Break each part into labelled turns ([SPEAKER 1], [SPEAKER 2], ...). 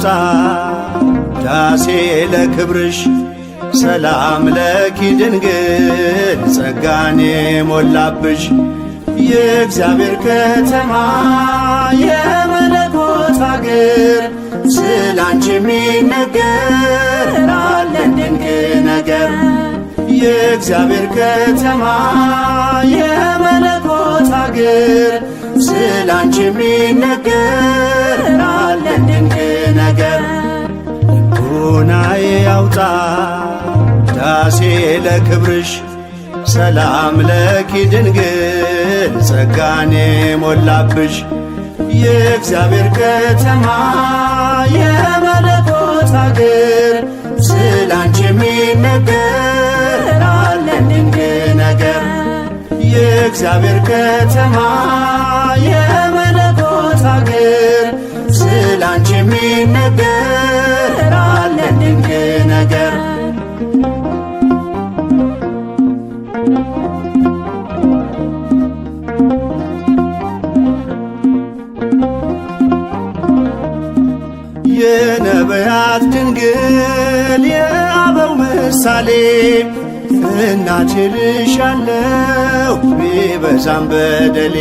[SPEAKER 1] ያውጣ ዳሴ ለክብርሽ ሰላም ለኪ ድንግል ጸጋን የሞላብሽ የእግዚአብሔር ከተማ የመለኮት አገር ስላንቺ የሚነገር አለን ድንቅ ነገር። የእግዚአብሔር ከተማ የመለኮት አገር ስላንቺ የሚነገር አለን ድንቅ ነገር። ልቦናዬ ያውጣ ዳሴ ለክብርሽ ሰላም ለኪ ድንግል ጸጋን የሞላብሽ የእግዚአብሔር ከተማ የመለኮት አገር ስላንቺ የሚነገር አለን ድንቅ ነገር። የእግዚአብሔር ከተማ የመለኮት አገር ስላንቺ የሚነገር አለን ድንቅ ነገር። የነቢያት ድንግል የአበው ምሳሌ እናቴ ልሻለሁ ቢበዛም በደሌ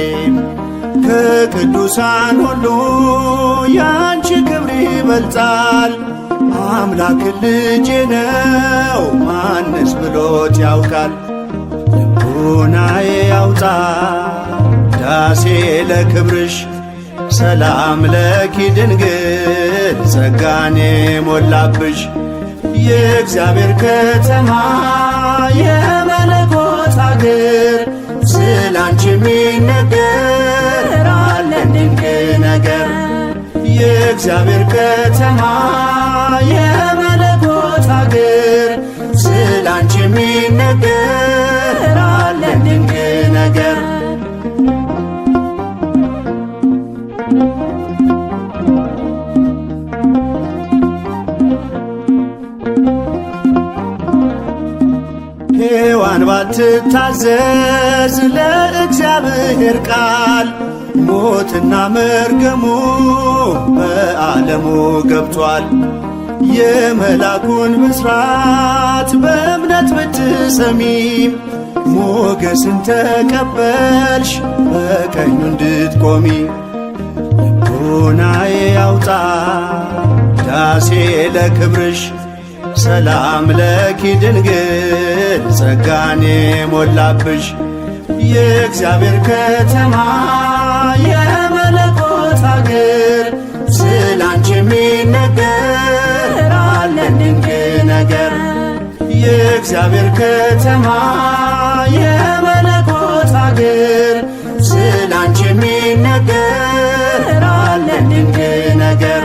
[SPEAKER 1] ከቅዱሳን ሁሉ ያንቺ ክብር ይበልጣል። አምላክ ልጄ ነው ማንስ ብሎት ያውቃል። ልቦናዬ ያውጣ ዳሴ ለክብርሽ ሰላም ለኪ ድንግል ጸጋን የሞላብሽ የእግዚአብሔር ከተማ የመለኮት አገር ስላንቺ የሚነገር አለን ድንቅ ነገር። የእግዚአብሔር ከተማ የመለኮት አገር ስላንቺ የሚነገር አለን ድንቅ ነገር። ሔዋን ባትታዘዝ ለእግዚአብሔር ቃል ሞትና መርገሙ በዓለሙ ገብቷል። የመላኩን ብስራት በእምነት ብትሰሚም ሞገስን ተቀበልሽ በቀኙ እንድትቆሚ። ልቦናዬ ያውጣ ዳሴ ለክብርሽ ሰላም ለኪ ድንግል ጸጋን የሞላብሽ የእግዚአብሔር ከተማ የመለኮት አገር ስላንቺ የሚነገር አለን ድንቅ ነገር። የእግዚአብሔር ከተማ የመለኮት አገር ስላንቺ የሚነገር አለን ድንቅ ነገር።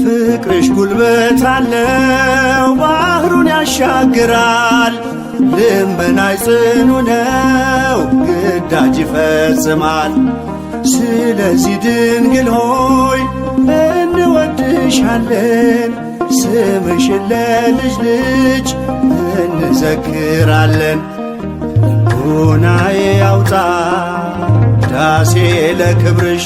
[SPEAKER 1] ፍቅርሽ ጉልበት አለው ባህሩን ያሻግራል። ልመናሽ ጽኑ ነው ግዳጅ ይፈጽማል። ስለዚህ ድንግል ሆይ እንወድሻለን ስምሽን ለልጅ ልጅ እንዘክራለን። ልቦናዬ ያውጣ ዳሴ ለክብርሽ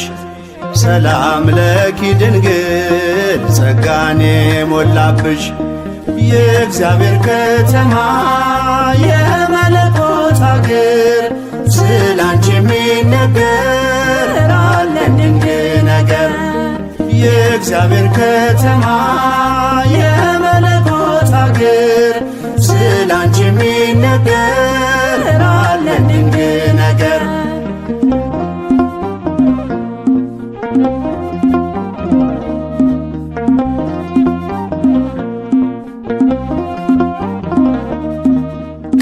[SPEAKER 1] ሰላም ለኪ ድንግል ጸጋን የሞላብሽ የእግዚአብሔር ከተማ የመለኮት አገር ስላንቺ የሚነገር አለን ድንቅ ነገር። የእግዚአብሔር ከተማ የመለኮት አገር ስላንቺ የሚነገር አለን ድንቅ ነገር።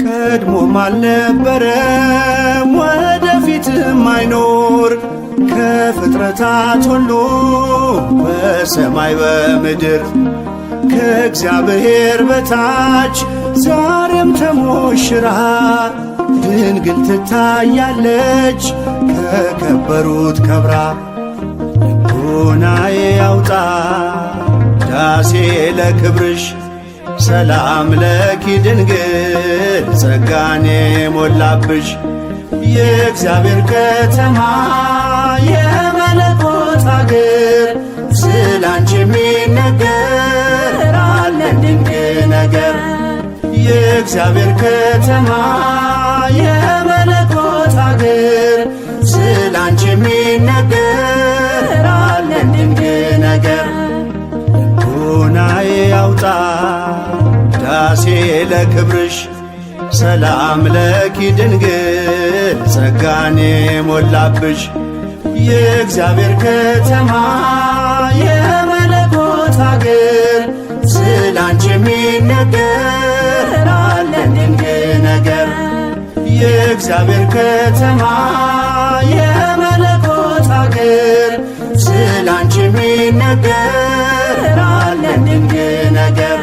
[SPEAKER 1] ቀድሞም አልነበረም ወደፊትም አይኖር ከፍጥረታት ሁሉ በሰማይ በምድር ከእግዚአብሔር በታች ዛሬም ተሞሽራ ድንግል ትታያለች ከከበሩት ከብራ። ልቦናዬ ያውጣ ዳሴ ለክብርሽ ሰላም ለኪ ድንግል ጸጋን የሞላብሽ የእግዚአብሔር ከተማ የመለኮት አገር ስላንቺ የሚነገር አለን ድንቅ ነገር። የእግዚአብሔር ከተማ የመለኮት አገር ስላንቺ የሚነገር አለን ድንቅ ነገር። ልቡናዬ ያውጣ ዳሴ ለክብርሽ ሰላም ለኪ ድንግል ጸጋን የሞላብሽ የእግዚአብሔር ከተማ የመለኮት አገር ስላንቺ የሚነገር አለን ድንቅ ነገር። የእግዚአብሔር ከተማ የመለኮት አገር ስላንቺ የሚነገር አለን ድንቅ ነገር።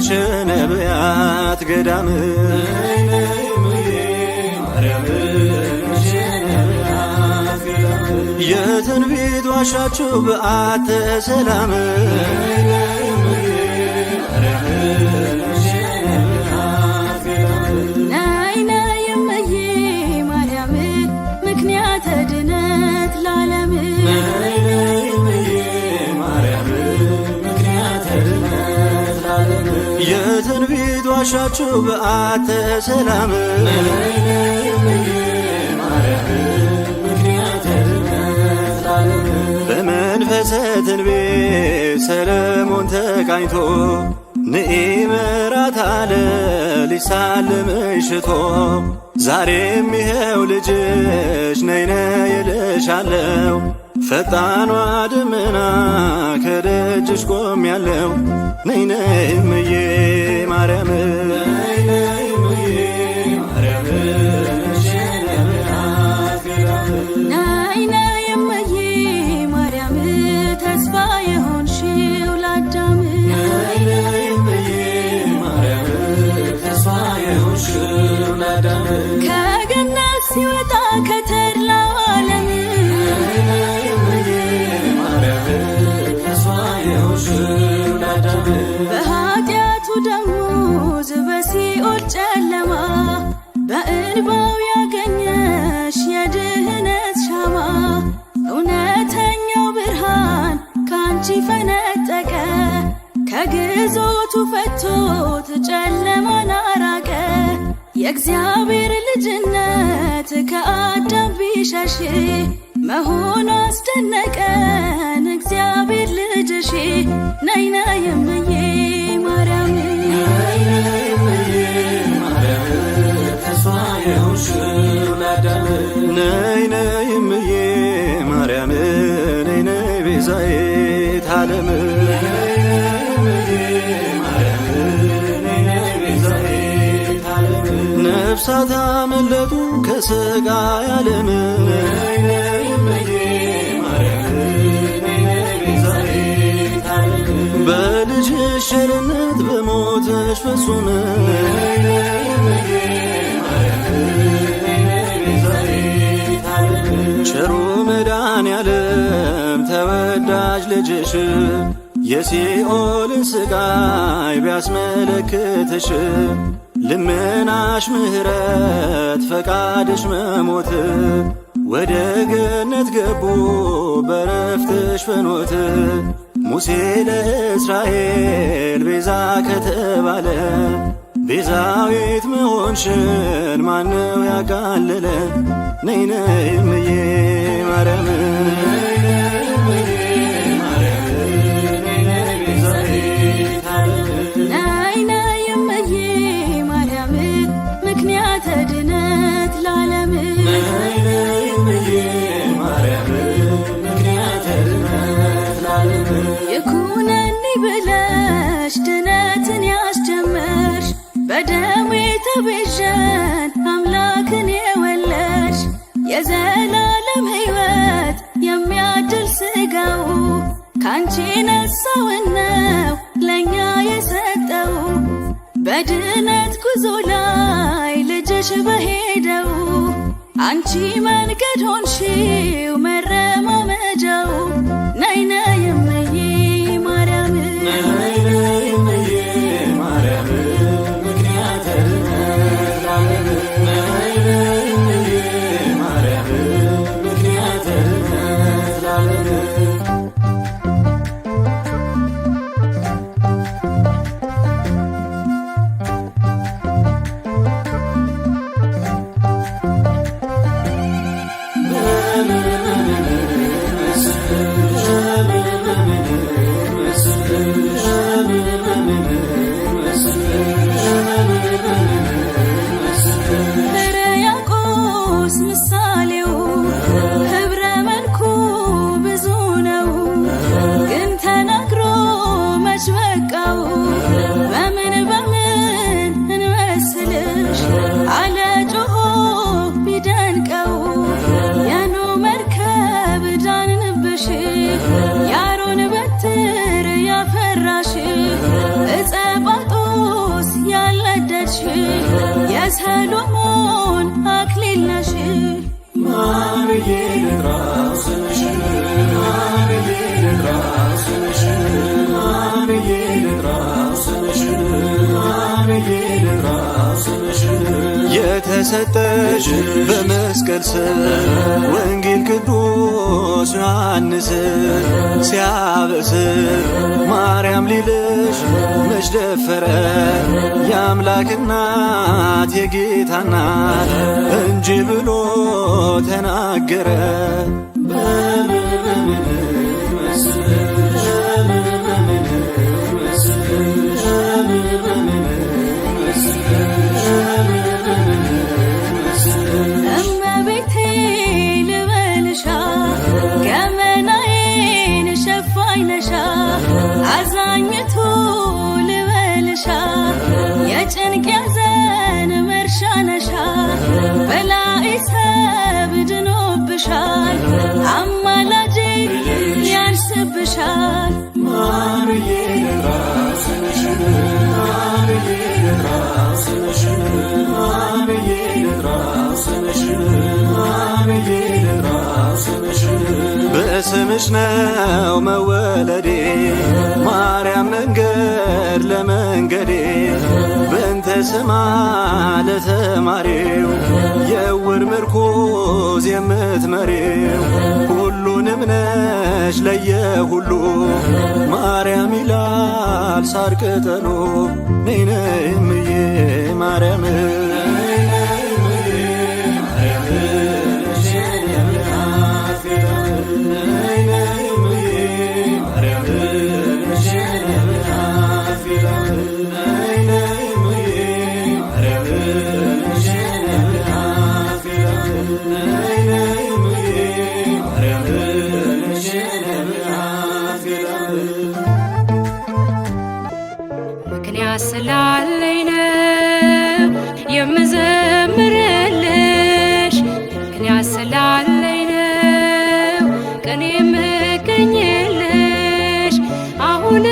[SPEAKER 1] ነሽ ነቢያት ገዳም የትንቢት ዋሻችሁ በዓተ ሰላም
[SPEAKER 2] ነይ ነይ እምዬ ማርያም ምክንያተ ድነት ለዓለም
[SPEAKER 1] የትንቢት ዋሻችሁ በዓተ ሰላም በመንፈሰ ትንቢት ሰለሞን ተቃኝቶ ንኢ ምራት አለ ሊሳልምሽ ሽቶ ዛሬም ይኸው ልጅሽ ነይ ነይ እልሻለሁ ፈጣኗ ደመና ከደጅሽ ቆሜያለሁ ነይ ነይ እምዬ ማርያም
[SPEAKER 2] ነይ ነይ እምዬ ማርያም ተስፋ የሆንሽው ለአዳም ከገነት ሲወጣ ከተድላው ዓለም በኃጢአቱ ደሞዝ በሲኦል ጨለማ በእንባው ያገኘሽ የድህነት ሻማ እውነተኛው ብርሃን ካንቺ ፈነጠቀ ከግዞቱ ፈቶት ጨለማን አራቀ የእግዚአብሔር ልጅነት ከአዳም ቢሸሽ መሆኑ አስደነቀን እግዚአብሔር ልጅሽ ነይ ነይ እምዬ ማርያም
[SPEAKER 1] ነይ ነይ እምዬ ማርያም ነይ ነይ ቤዛዊተ ዓለም ነፍሳት አመለጡ ከሥጋ ዓለም በልጅሽ ቸርነት በሞትሽ ፍጹም ቸሩ መድኃኔዓለም ተወዳጅ ልጅሽ የሲኦልን ሥቃይ ቢያስመለክትሽ ልመናሽ ምሕረት ፈቃድሽ መሞት ወደ ገነት ገቡ በረፍትሽ ፍኖት ሙሴ ለእስራኤል ቤዛ ከተባለ ቤዛዊት መሆንሽን ማነው ያቃለለ ነይ ነይ እምዬ ማርያም
[SPEAKER 2] ነይ ነይ እምዬ ማርያም ምክንያተ ድነት ለዓለም ይኩነኒ ብለሽ ድነትን ያስጀመርሽ በደሙ የተቤዠን አምላክን የወለድሽ የዘላለም ሕይወት የሚያድል ሥጋው ካንቺ ነሳውነው ለእኛ የሰጠው በድነት ጉዞ ላይ ልጅሽ በሄደው አንቺ መንገድ ሆንሽው መረማመጃው ነይ ነይ እምዬ ማርያም
[SPEAKER 1] ነይ
[SPEAKER 2] የሰሎሞን አክሊል ነሽ።
[SPEAKER 1] ማን ብዬ ልጥራው ስምሽን? ማን ብዬ ልጥራው ስምሽን? ማን ብዬ ልጥራው ስምሽን? ማን ብዬ ልጥራው ስምሽን? የተሰጠሽ በመስቀል ስር ወንጌል ቅዱስ ዮሐንስ ሲያበስር ማርያም ሊልሽ መች ደፈረ? የአምላክ እናት የጌታ እናት እንጂ ብሎ ተናገረ። በምን በምን መስልሽ? በምን በምን መስልሽ? በምን በምን መስልሽ?
[SPEAKER 2] እመቤቴ ልበልሻ ገመናዬን ሸፋኝ ነሻ። አዛኝቱ ልበልሻ የጭንቅ ያዘን መርሻ ነሻ። በላይ ሰብ ድኖብሻል አማላጄ ያንስብሻል።
[SPEAKER 1] ማን ብዬ ልጥራው ስምሽን? ማን ብዬ ልጥራው ስምሽን? ማን ብዬ ልጥራው ስምሽን? ማን ብዬ ልጥራው ስምሽን? በስምሽ ነው መወለዴ ማርያም መንገድ ለመንገዴ። በእንተ ስማ ለተማሪው የዕውር ምርኩዝ የምትመሪው ሁሉንም ነሽ ለየሁሉ ማርያም ይላል ሳር ቅጠሉ። ነይ ነይ እምዬ ማርያም
[SPEAKER 3] ምክንያት ስላለኝ ነው የምዘምርልሽ። ምክንያት ስላለኝ ነው ቀኔ የምገኝልሽ። አሁንም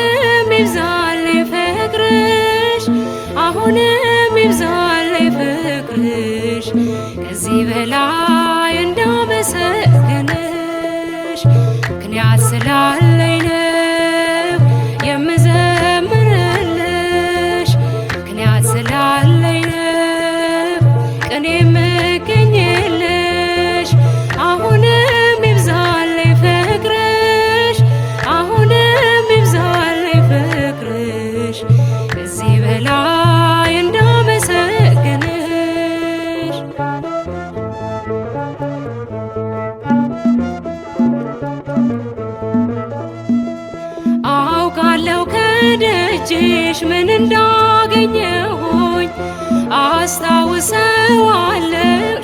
[SPEAKER 3] ይብዛልኝ ፍቅርሽ፣ አሁንም ይብዛልኝ ፍቅርሽ። ከዚህ በላይ እንዳመሰግንሽ ምክንያት ስላለኝ ነው የምዘምርልሽ። ምክንያት ስላለኝ ነው ቀኔ የምገኝልሽ። አሁንም ይብዛልኝ ፍቅርሽ፣ አሁንም ይብዛልኝ ፍቅርሽ። ከዚህ በላይ እንዳመሰግንሽ አውቃለሁ ከደጅሽ ምን እንዳገኘሁኝ። አስታውሰዋለሁ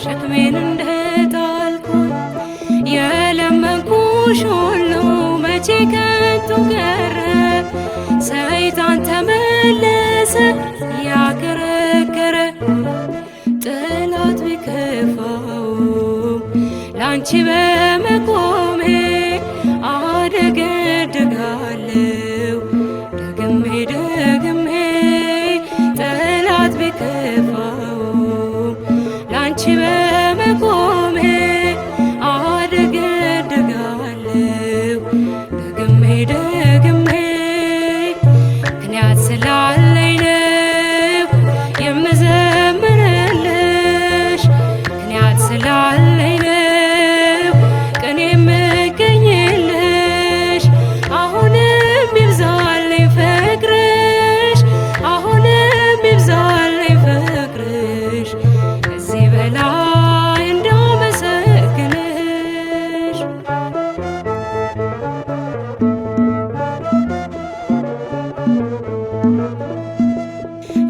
[SPEAKER 3] ሸክሜን እንደጣልኩኝ። የለመንኩሽ ሁሉ መቼ ከንቱ ቀረ። ሰይጣን ተመለሰ ያከረከረ። ጠላት ቢከፋውም ላንቺ በመቆሜ አደገድጋለሁ ደግሜ ደግሜ። ጠላት ቢከፋውም ላንቺ በመቆሜ አደገድጋለሁ ደግሜ ደግሜ። ምክንያት ስላለኝ ነው የምዘምርልሽ። ምክንያት ስላለኝ ነው ቀኔ የምገኝልሽ። አሁንም ይብዛልኝ ፍቅርሽ፣ አሁንም ይብዛልኝ ፍቅርሽ። ከዚህ በላይ እንዳመሰግንሽ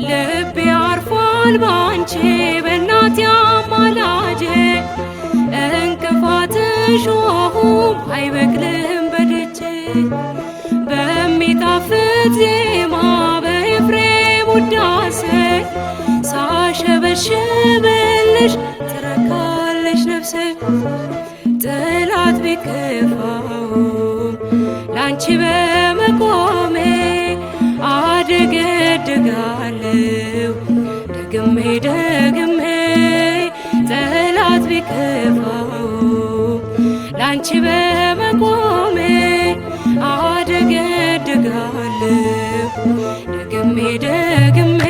[SPEAKER 3] ልቤ አርፏል ባንቺ በእናቴ አማላጄ። እንቅፋትሽ ሆም አይበቅልም በደጄ። በሚጣፍጥ ዜማ በኤፍሬም ውዳሴ ሳሸበሽብልሽ ትረካለሽ ነፍሴ። ጠላት ቢከፋውም ላንቺ በመቆሜ አደገድጋለሁ ደግሜ ደግሜ። ቢከፋው ላንቺ በመቆሜ አደገድጋለሁ ደግሜ ደግሜ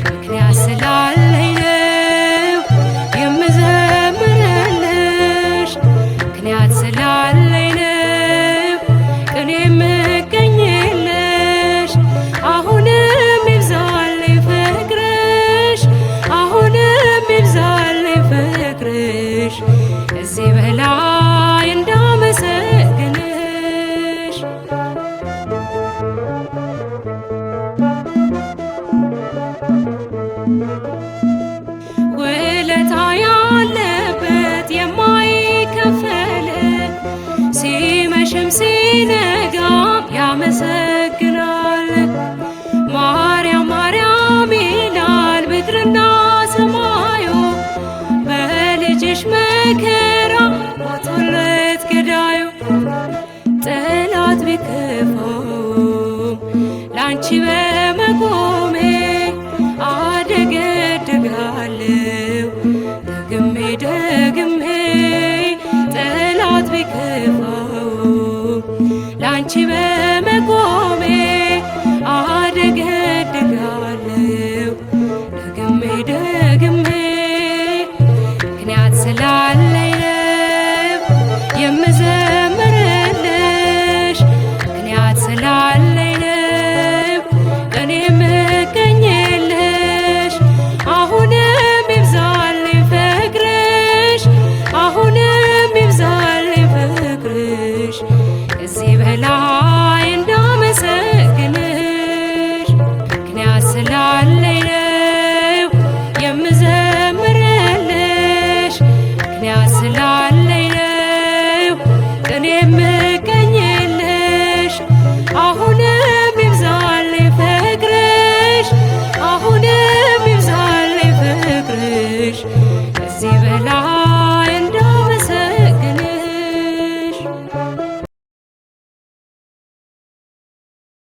[SPEAKER 3] ምክንያት ስላለኝ ነው የምዘምርልሽ ምክንያት ስላለኝ ነው ቅኔ የምገኝልሽ አሁንም ይብዛልኝ ፍቅርሽ አሁንም ይብዛልኝ ፍቅርሽ ከዚህ በላይ እንዳመሰግንሽ ውለታ ያለበት የማይከፈል ሲመሽም ሲነጋም ያመሰግናል። ማርያም ማርያም ይላል ምድርና ሰማዩ በልጅሽ መከራ ሞቶለት ገዳዩ ጠላት ቢከፋውም ላንቺ በመቆሜ አደገድጋለሁ ደግሜ ደግሜ ጠላት ቢከፋውም ላንቺ በመቆሜ አደገድጋለሁ ደግሜ ደግሜ ምክንያት ስላለኝ ነው የምዘምርልሽ ምክንያት ስላለኝ ነው እኔ የምገኝልሽ አሁንም ይብዛልኝ ፍቅርሽ አሁንም ይብዛልኝ ፍቅርሽ ከዚህ በላይ እንዳመሰግንሽ ምክንያት ስላለኝ ነው የምዘምርልሽ ምክንያት ስላለኝ ነው እኔ የምገኝልሽ አሁንም ይብዛልኝ ፍቅርሽ አሁንም ይብዛልኝ ፍቅርሽ ከዚህ በላይ